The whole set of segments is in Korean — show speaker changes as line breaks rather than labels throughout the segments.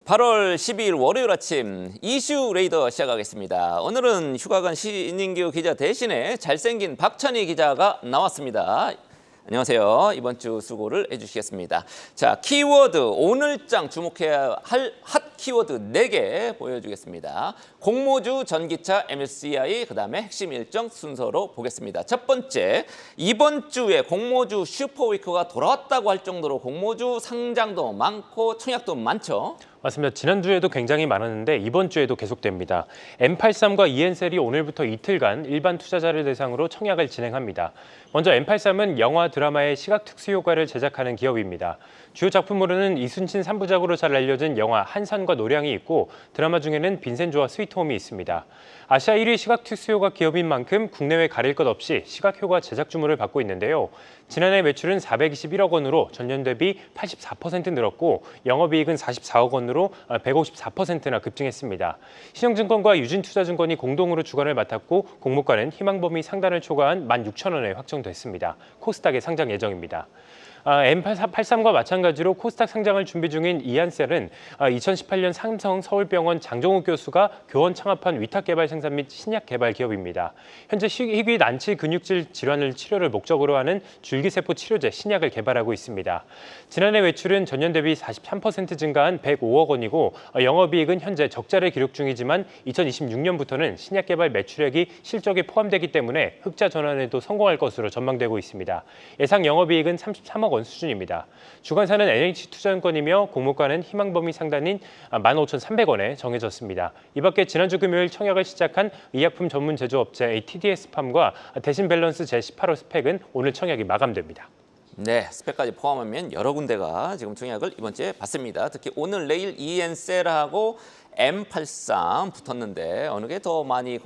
8월 12일 월요일 아침 이슈 레이더 시작하겠습니다. 오늘은 휴가 간 신인규 기자 대신에 잘생긴 박찬희 기자가 나왔습니다. 안녕하세요. 이번 주 수고를 해주시겠습니다. 자, 키워드 오늘장 주목해야 할 핫 키워드 4개 보여주겠습니다. 공모주, 전기차, MSCI, 그다음에 핵심 일정 순서로 보겠습니다. 첫 번째, 이번 주에 공모주 슈퍼위크가 돌아왔다고 할 정도로 공모주 상장도 많고 청약도 많죠.
맞습니다. 지난주에도 굉장히 많았는데 이번 주에도 계속됩니다. M83과 EN셀이 오늘부터 이틀간 일반 투자자를 대상으로 청약을 진행합니다. 먼저 M83은 영화, 드라마의 시각 특수 효과를 제작하는 기업입니다. 주요 작품으로는 이순신 3부작으로 잘 알려진 영화 한산과 노량이 있고 드라마 중에는 빈센조와 스위트홈이 있습니다. 아시아 1위 시각 특수 효과 기업인 만큼 국내외 가릴 것 없이 시각 효과 제작 주문을 받고 있는데요. 지난해 매출은 421억 원으로 전년 대비 84% 늘었고 영업이익은 44억 원으로 154%나 급증했습니다. 신영증권과 유진투자증권이 공동으로 주관을 맡았고 공모가는 희망범위 상단을 초과한 16,000원에 확정됐습니다. 코스닥에 상장 예정입니다. M83과 마찬가지로 코스닥 상장을 준비 중인 이안셀은 2018년 삼성 서울병원 장정욱 교수가 교원 창업한 위탁 개발 생산 및 신약 개발 기업입니다. 현재 희귀 난치 근육질 질환을 치료를 목적으로 하는 줄기세포 치료제 신약을 개발하고 있습니다. 지난해 매출은 전년 대비 43% 증가한 105억 원이고 영업이익은 현재 적자를 기록 중이지만 2026년부터는 신약 개발 매출액이 실적에 포함되기 때문에 흑자 전환에도 성공할 것으로 전망되고 있습니다. 예상 영업이익은 33억 원 수준입니다. 주관사는 NH투자증권이며 공모가는 희망범위 상단인 15,300원에 정해졌습니다. 이 밖에 지난주 금요일 청약을 시작한 의약품 전문 제조업체 TDS팜과 대신밸런스 제18호 스펙은 오늘 청약이 마감됩니다.
네, 스펙까지 포함하면 여러 군데가 지금 청약을 이번 주에 받습니다. 특히 오늘 내일 EN셀하고 M83 붙었는데 어느 게 더 많이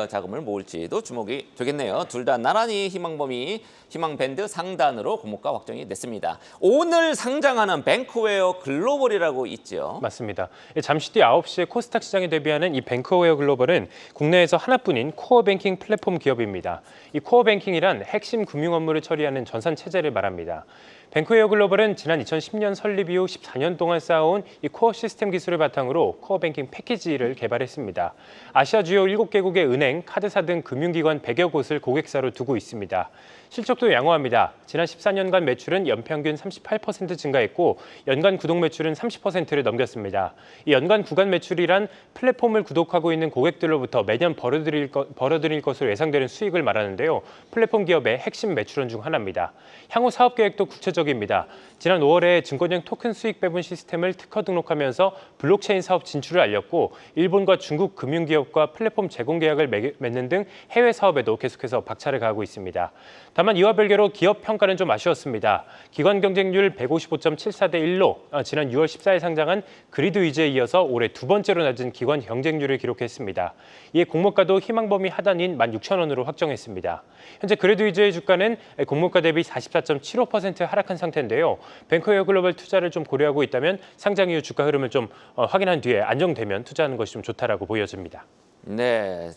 자금을 모을지도 주목이 되겠네요. 둘 다 나란히 희망밴드 상단으로 공모가 확정이 됐습니다. 오늘 상장하는 뱅크웨어 글로벌이라고 있죠.
맞습니다. 잠시 뒤 9시에 코스닥 시장에 데뷔하는 이 뱅크웨어 글로벌은 국내에서 하나뿐인 코어 뱅킹 플랫폼 기업입니다. 이 코어 뱅킹이란 핵심 금융 업무를 처리하는 전산 체제를 말합니다. 뱅크웨어 글로벌은 지난 2010년 설립 이후 14년 동안 쌓아온 이 코어 시스템 기술을 바탕으로 코어 뱅킹 패키지를 개발했습니다. 아시아 주요 7개국의 은행, 카드사 등 금융기관 100여 곳을 고객사로 두고 있습니다. 실적도 양호합니다. 지난 14년간 매출은 연평균 38% 증가했고 연간 구독 매출은 30%를 넘겼습니다. 이 연간 구간 매출이란 플랫폼을 구독하고 있는 고객들로부터 매년 벌어들일 것으로 예상되는 수익을 말하는데요. 플랫폼 기업의 핵심 매출원 중 하나입니다. 향후 사업 계획도 구체적입니다. 지난 5월에 증권형 토큰 수익 배분 시스템을 특허 등록하면서 블록체인 사업 진출을 알렸고 일본과 중국 금융기업과 플랫폼 제공 계약을 맺는 등 해외 사업에도 계속해서 박차를 가하고 있습니다. 다만 이와 별개로 기업 평가는 좀 아쉬웠습니다. 기관 경쟁률 155.74대 1로 지난 6월 14일 상장한 그리드 위즈에 이어서 올해 두 번째로 낮은 기관 경쟁률을 기록했습니다. 이에 공모가도 희망범위 하단인 16,000원으로 확정했습니다. 현재 그리드 위즈의 주가는 공모가 대비 44.75% 하락한 상태인데요. 뱅크웨어 글로벌 투자를 좀 고려하고 있다면 상장 이후 주가 흐름을 좀 확인한 뒤에 안정되면 투자하는 것이 좀 좋다라고 보여집니다.
네.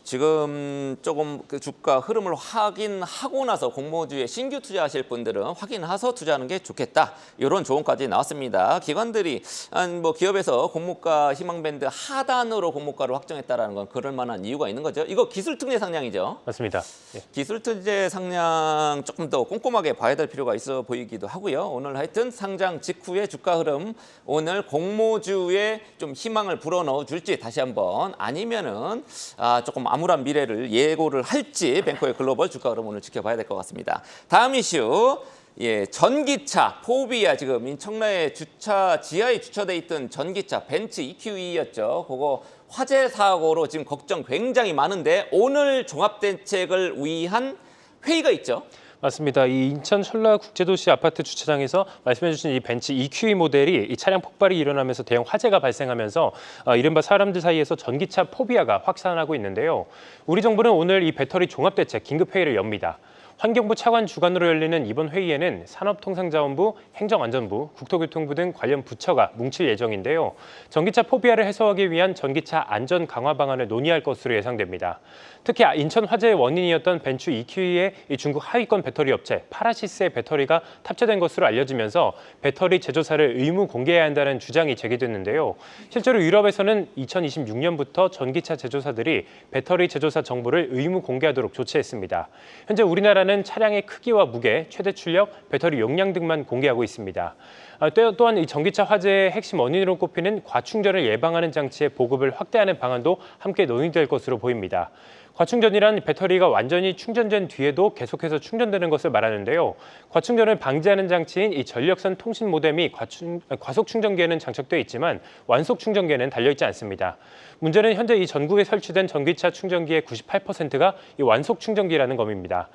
지금 조금 그 주가 흐름을 확인하고 나서 공모주에 신규 투자하실 분들은 확인해서 투자하는 게 좋겠다. 이런 조언까지 나왔습니다. 기관들이 기업에서 공모가 희망밴드 하단으로 공모가를 확정했다라는 건 그럴 만한 이유가 있는 거죠. 이거 기술특례 상장이죠.
맞습니다. 예.
기술특례 상장 조금 더 꼼꼼하게 봐야 될 필요가 있어 보이기도 하고요. 오늘 하여튼 상장 직후의 주가 흐름, 오늘 공모주에 좀 희망을 불어넣어 줄지 다시 한번 아니면은 조금 암울한 미래를 예고를 할지 뱅크웨어 글로벌 주가 흐름 오늘 지켜봐야 될 것 같습니다. 다음 이슈, 전기차 포비아 지금 인천내 지하에 주차돼 있던 전기차 벤츠 EQE였죠. 그거 화재 사고로 지금 걱정 굉장히 많은데 오늘 종합대책을 위한 회의가 있죠.
맞습니다. 이 인천 철라국제도시 아파트 주차장에서 말씀해주신 이 벤츠 EQE 모델이 이 차량 폭발이 일어나면서 대형 화재가 발생하면서 이른바 사람들 사이에서 전기차 포비아가 확산하고 있는데요. 우리 정부는 오늘 이 배터리 종합대책 긴급회의를 엽니다. 환경부 차관 주관으로 열리는 이번 회의에는 산업통상자원부, 행정안전부, 국토교통부 등 관련 부처가 뭉칠 예정인데요. 전기차 포비아를 해소하기 위한 전기차 안전 강화 방안을 논의할 것으로 예상됩니다. 특히 인천 화재의 원인이었던 벤츠 EQE의 중국 하위권 배터리 업체 파라시스의 배터리가 탑재된 것으로 알려지면서 배터리 제조사를 의무 공개해야 한다는 주장이 제기됐는데요. 실제로 유럽에서는 2026년부터 전기차 제조사들이 배터리 제조사 정보를 의무 공개하도록 조치했습니다. 현재 우리나라는 차량의 크기와 무게, 최대 출력, 배터리 용량 등만 공개하고 있습니다. 또한 이 전기차 화재의 핵심 원인으로 꼽히는 과충전을 예방하는 장치의 보급을 확대하는 방안도 함께 논의될 것으로 보입니다. 과충전이란 배터리가 완전히 충전된 뒤에도 계속해서 충전되는 것을 말하는데요. 과충전을 방지하는 장치인 이 전력선 통신 모뎀이 과속 충전기에는 장착돼 있지만 완속 충전기에는 달려있지 않습니다. 문제는 현재 이 전국에 설치된 전기차 충전기의 98%가 이 완속 충전기라는 점입니다.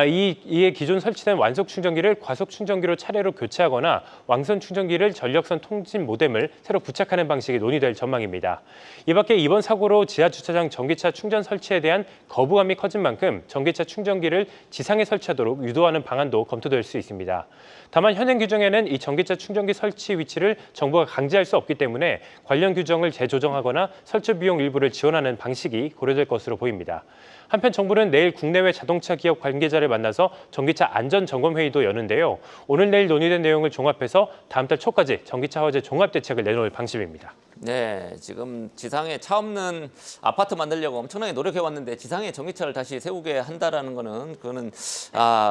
이에 기존 설치된 완속 충전기를 과속 충전기로 차례로 교체하거나 완선 충전기를 전력선 통신 모뎀을 새로 부착하는 방식이 논의될 전망입니다. 이 밖에 이번 사고로 지하 주차장 전기차 충전 설치에 대한 거부감이 커진 만큼 전기차 충전기를 지상에 설치하도록 유도하는 방안도 검토될 수 있습니다. 다만 현행 규정에는 이 전기차 충전기 설치 위치를 정부가 강제할 수 없기 때문에 관련 규정을 재조정하거나 설치 비용 일부를 지원하는 방식이 고려될 것으로 보입니다. 한편 정부는 내일 국내외 자동차 기업 관계자를 만나서 전기차 안전 점검 회의도 여는데요. 오늘 내일 논의된 내용을 종합해서 다음 달 초까지 전기차 화재 종합 대책을 내놓을 방침입니다.
네, 지금 지상에 차 없는 아파트 만들려고 엄청나게 노력해 왔는데 지상에 전기차를 다시 세우게 한다라는 그거는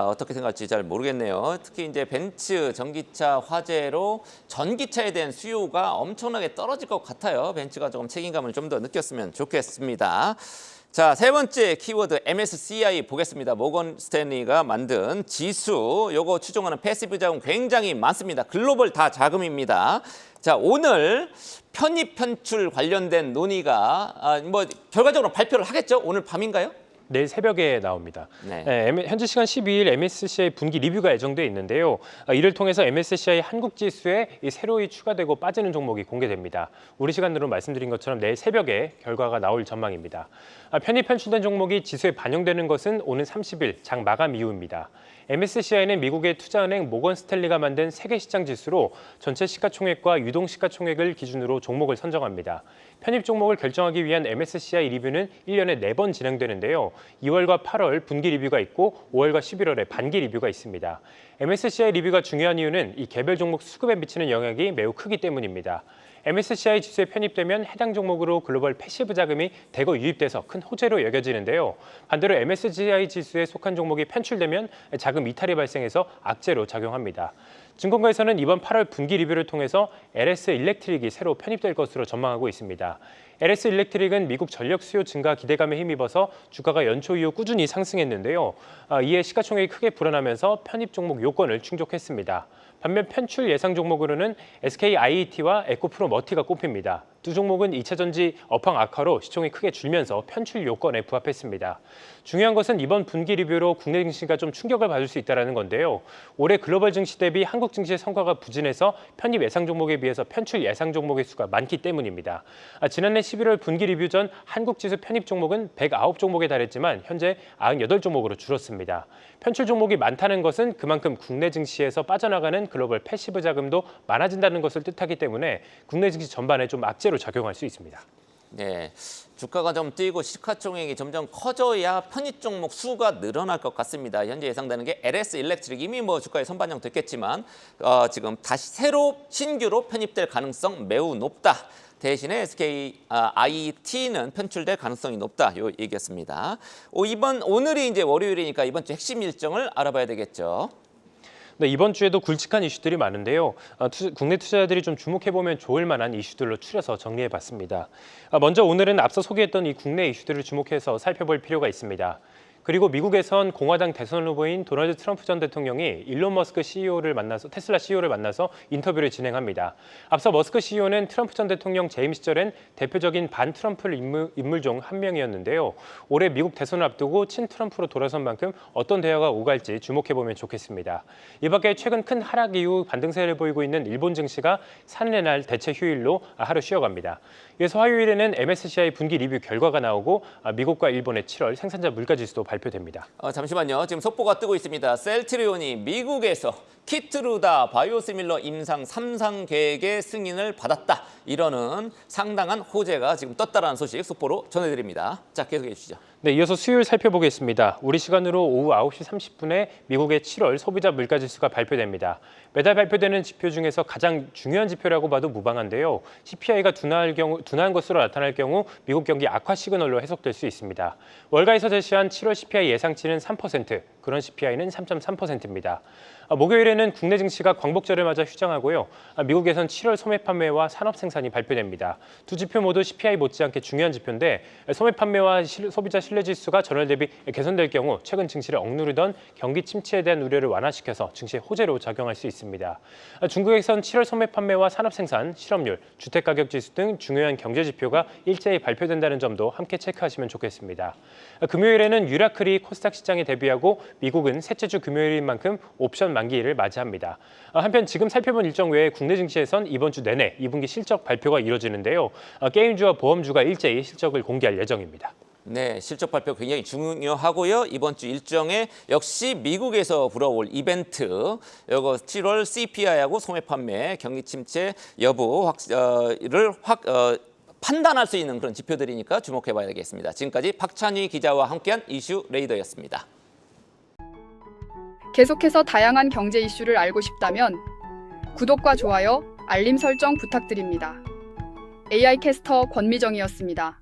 어떻게 생각할지 잘 모르겠네요. 특히 이제 벤츠 전기차 화재로 전기차에 대한 수요가 엄청나게 떨어질 것 같아요. 벤츠가 조금 책임감을 좀 더 느꼈으면 좋겠습니다. 자, 세 번째 키워드 MSCI 보겠습니다. 모건 스탠리가 만든 지수, 요거 추종하는 패시브 자금 굉장히 많습니다. 글로벌 다 자금입니다. 자, 오늘 편입 편출 관련된 논의가 결과적으로 발표를 하겠죠? 오늘 밤인가요?
내일 새벽에 나옵니다.
네.
현지 시간 12일 MSCI 분기 리뷰가 예정돼 있는데요. 이를 통해서 MSCI 한국 지수에 새로이 추가되고 빠지는 종목이 공개됩니다. 우리 시간으로 말씀드린 것처럼 내일 새벽에 결과가 나올 전망입니다. 편입 편출된 종목이 지수에 반영되는 것은 오는 30일 장 마감 이후입니다. MSCI는 미국의 투자은행 모건 스탠리가 만든 세계 시장 지수로 전체 시가총액과 유동 시가총액을 기준으로 종목을 선정합니다. 편입 종목을 결정하기 위한 MSCI 리뷰는 1년에 4번 진행되는데요. 2월과 8월 분기 리뷰가 있고 5월과 11월에 반기 리뷰가 있습니다. MSCI 리뷰가 중요한 이유는 이 개별 종목 수급에 미치는 영향이 매우 크기 때문입니다. MSCI 지수에 편입되면 해당 종목으로 글로벌 패시브 자금이 대거 유입돼서 큰 호재로 여겨지는데요. 반대로 MSCI 지수에 속한 종목이 편출되면 자금 이탈이 발생해서 악재로 작용합니다. 증권가에서는 이번 8월 분기 리뷰를 통해서 LS 일렉트릭이 새로 편입될 것으로 전망하고 있습니다. LS 일렉트릭은 미국 전력 수요 증가 기대감에 힘입어서 주가가 연초 이후 꾸준히 상승했는데요. 이에 시가총액이 크게 불어나면서 편입 종목 요건을 충족했습니다. 반면 편출 예상 종목으로는 SK IET와 에코프로 머티가 꼽힙니다. 두 종목은 2차 전지 업황 악화로 시총이 크게 줄면서 편출 요건에 부합했습니다. 중요한 것은 이번 분기 리뷰로 국내 증시가 좀 충격을 받을 수 있다는 건데요. 올해 글로벌 증시 대비 한국 증시의 성과가 부진해서 편입 예상 종목에 비해서 편출 예상 종목의 수가 많기 때문입니다. 지난해 11월 분기 리뷰 전 한국 지수 편입 종목은 109종목에 달했지만 현재 98종목으로 줄었습니다. 편출 종목이 많다는 것은 그만큼 국내 증시에서 빠져나가는 글로벌 패시브 자금도 많아진다는 것을 뜻하기 때문에 국내 증시 전반에 좀 악재로 작용할 수 있습니다.
네, 주가가 좀 뛰고 시가총액이 점점 커져야 편입 종목 수가 늘어날 것 같습니다. 현재 예상되는 게 LS 일렉트릭 이미 주가에 선반영 됐겠지만 지금 다시 새로 신규로 편입될 가능성 매우 높다. 대신에 SK IT는 편출될 가능성이 높다. 요 얘기였습니다. 오늘이 이제 월요일이니까 이번 주 핵심 일정을 알아봐야 되겠죠.
네, 이번 주에도 굵직한 이슈들이 많은데요. 국내 투자자들이 좀 주목해보면 좋을 만한 이슈들로 추려서 정리해봤습니다. 먼저 오늘은 앞서 소개했던 이 국내 이슈들을 주목해서 살펴볼 필요가 있습니다. 그리고 미국에선 공화당 대선 후보인 도널드 트럼프 전 대통령이 일론 머스크 CEO를 만나서 테슬라 CEO를 만나서 인터뷰를 진행합니다. 앞서 머스크 CEO는 트럼프 전 대통령 재임 시절엔 대표적인 반 트럼프 인물 중 한 명이었는데요. 올해 미국 대선을 앞두고 친 트럼프로 돌아선 만큼 어떤 대화가 오갈지 주목해보면 좋겠습니다. 이 밖에 최근 큰 하락 이후 반등세를 보이고 있는 일본 증시가 산의 날 대체 휴일로 하루 쉬어갑니다. 이어서 화요일에는 MSCI 분기 리뷰 결과가 나오고 미국과 일본의 7월 생산자 물가 지수도 발표됩니다. 발표됩니다.
잠시만요. 지금 속보가 뜨고 있습니다. 셀트리온이 미국에서 키트루다 바이오시밀러 임상 3상 계획의 승인을 받았다. 이러는 상당한 호재가 지금 떴다라는 소식 속보로 전해드립니다. 자, 계속해 주시죠.
네, 이어서 수요일 살펴보겠습니다. 우리 시간으로 오후 9시 30분에 미국의 7월 소비자 물가지수가 발표됩니다. 매달 발표되는 지표 중에서 가장 중요한 지표라고 봐도 무방한데요. CPI가 둔화한 것으로 나타날 경우 미국 경기 악화 시그널로 해석될 수 있습니다. 월가에서 제시한 7월 CPI 예상치는 3%, 그런 CPI는 3.3%입니다. 목요일에는 국내 증시가 광복절을 맞아 휴장하고요. 미국에선 7월 소매 판매와 산업 생산이 발표됩니다. 두 지표 모두 CPI 못지않게 중요한 지표인데 소매 판매와 소비자 신뢰 지수가 전월 대비 개선될 경우 최근 증시를 억누르던 경기 침체에 대한 우려를 완화시켜서 증시의 호재로 작용할 수 있습니다. 중국에선 7월 소매 판매와 산업 생산, 실업률, 주택 가격 지수 등 중요한 경제 지표가 일제히 발표된다는 점도 함께 체크하시면 좋겠습니다. 금요일에는 유라클이 코스닥 시장에 데뷔하고 미국은 셋째 주 금요일인 만큼 옵션 만기일을 맞이합니다. 한편 지금 살펴본 일정 외에 국내 증시에선 이번 주 내내 2분기 실적 발표가 이뤄지는데요. 게임주와 보험주가 일제히 실적을 공개할 예정입니다.
네, 실적 발표 굉장히 중요하고요. 이번 주 일정에 역시 미국에서 불어올 이벤트, 이거 7월 CPI하고 소매 판매, 경기 침체 여부를 판단할 수 있는 그런 지표들이니까 주목해봐야 되겠습니다. 지금까지 박찬희 기자와 함께한 이슈 레이더였습니다.
계속해서 다양한 경제 이슈를 알고 싶다면 구독과 좋아요, 알림 설정 부탁드립니다. AI 캐스터 권미정이었습니다.